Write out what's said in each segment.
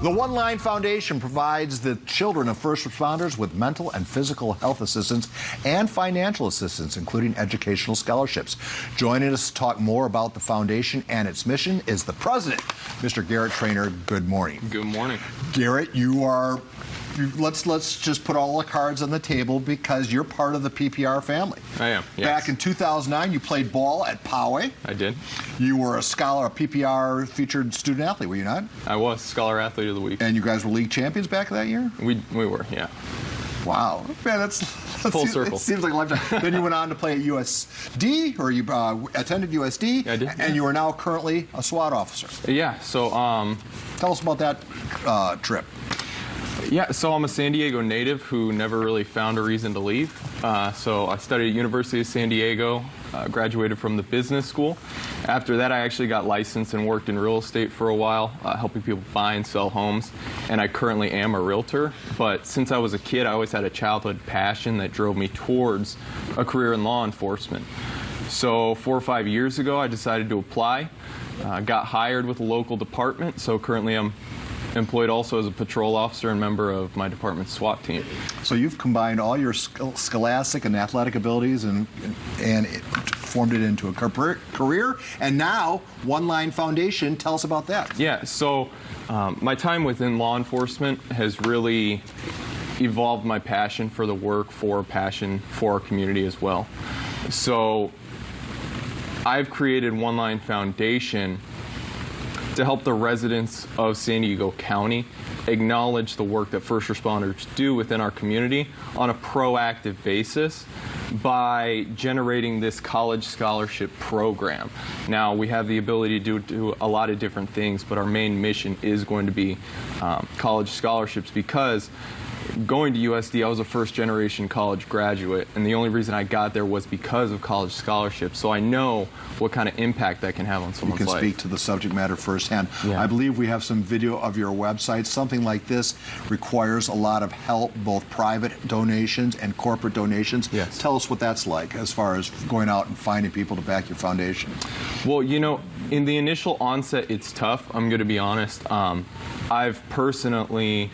The One Line Foundation provides the children of first responders with mental and physical health assistance and financial assistance, including educational scholarships. Joining us to talk more about the foundation and its mission is the president, Mr. Garrett Trainor. Good morning. Good morning. Garrett, let's just put all the cards on the table because you're part of the PPR family. I am, yes. Back in 2009, you played ball at Poway. I did. You were a scholar, a PPR featured student athlete, were you not? I was Scholar Athlete of the Week. And you guys were league champions back that year? We were, yeah. Wow. Man, that's full circle. It seems like a lifetime. Then you went on to play at USD, or you attended USD. I did. And you are now currently a SWAT officer. Yeah, so... Tell us about that trip. Yeah, so I'm a San Diego native who never really found a reason to leave. So I studied at University of San Diego, graduated from the business school. After that, I actually got licensed and worked in real estate for a while, helping people buy and sell homes. And I currently am a realtor. But since I was a kid, I always had a childhood passion that drove me towards a career in law enforcement. So 4 or 5 years ago, I decided to apply. Got hired with a local department, so currently I'm employed also as a patrol officer and member of my department's SWAT team. So you've combined all your scholastic and athletic abilities and formed it into a career, and now One Line Foundation. Tell us about that. Yeah, so my time within law enforcement has really evolved my passion for the work, passion for our community as well. So I've created One Line Foundation to help the residents of San Diego County acknowledge the work that first responders do within our community on a proactive basis by generating this college scholarship program. Now, we have the ability to do a lot of different things, but our main mission is going to be college scholarships, because going to USD, I was a first-generation college graduate, and the only reason I got there was because of college scholarships. So I know what kind of impact that can have on someone's life. You can speak to the subject matter firsthand. Yeah. I believe we have some video of your website. Something like this requires a lot of help, both private donations and corporate donations. Yes. Tell us what that's like as far as going out and finding people to back your foundation. Well, you know, in the initial onset, it's tough. I'm going to be honest. I've personally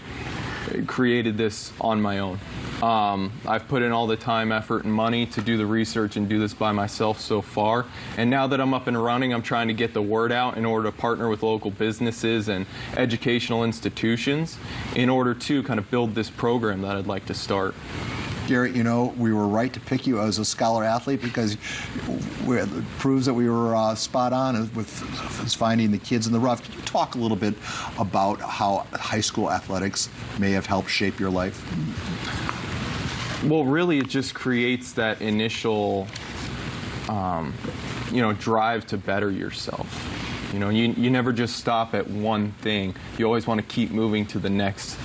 created this on my own. I've put in all the time, effort, and money to do the research and do this by myself so far. And now that I'm up and running, I'm trying to get the word out in order to partner with local businesses and educational institutions in order to kind of build this program that I'd like to start. Garrett, you know, we were right to pick you as a scholar athlete because it proves that we were spot on with finding the kids in the rough. Can you talk a little bit about how high school athletics may have helped shape your life? Well, really, it just creates that initial, drive to better yourself. You know, you never just stop at one thing. You always want to keep moving to the next,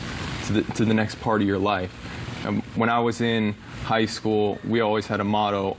to the next part of your life. When I was in high school, we always had a motto,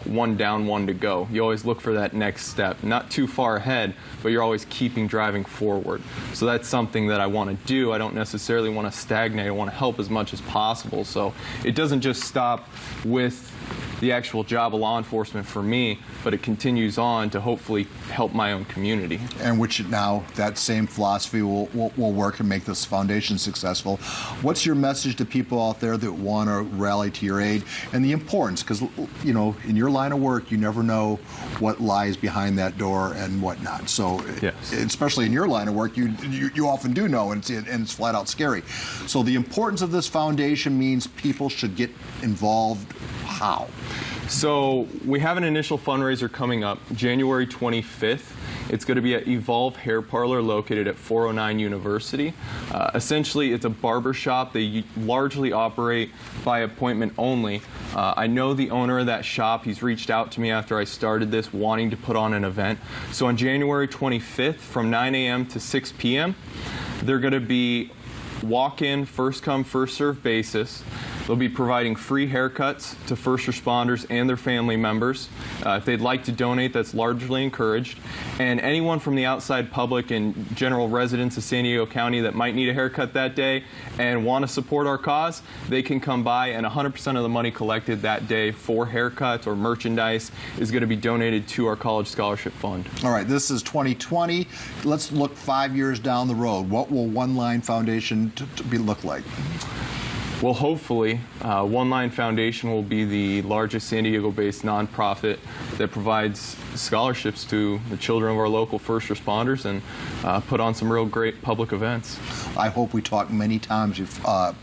one down, one to go. You always look for that next step, not too far ahead, but you're always driving forward. So that's something that I want to do. I don't necessarily want to stagnate. I want to help as much as possible. So it doesn't just stop with the actual job of law enforcement for me, but it continues on to hopefully help my own community. And which now that same philosophy will work and make this foundation successful. What's your message to people out there that want to rally to your aid, and the importance, because you know, in your line of work, you never know what lies behind that door and whatnot. So, yes. Especially in your line of work, you often do know, and it's flat out scary. So the importance of this foundation means people should get involved. How? So we have an initial fundraiser coming up January 25th. It's going to be at Evolve Hair Parlor located at 409 University. Essentially, it's a barber shop. They largely operate by appointment only. I know the owner of that shop. He's reached out to me after I started this, wanting to put on an event. So on January 25th from 9 a.m. to 6 p.m., they're going to be walk-in, first come, first served basis. They'll be providing free haircuts to first responders and their family members. If they'd like to donate, that's largely encouraged. And anyone from the outside public and general residents of San Diego County that might need a haircut that day and want to support our cause, they can come by, and 100% of the money collected that day for haircuts or merchandise is going to be donated to our College Scholarship Fund. All right, this is 2020. Let's look 5 years down the road. What will One Line Foundation look like? Well, hopefully, One Line Foundation will be the largest San Diego-based nonprofit that provides scholarships to the children of our local first responders and put on some real great public events. I hope we talk many times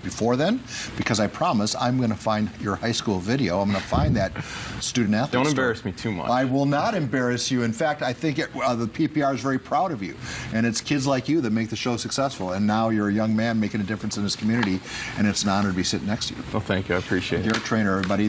before then, because I promise I'm going to find your high school video. I'm going to find that student athlete. Don't embarrass me too much. I will not embarrass you. In fact, I think the PPR is very proud of you, and it's kids like you that make the show successful. And now you're a young man making a difference in this community, and it's an honor to be sitting next to you. Well, thank you. I appreciate it. Garrett Trainor, everybody.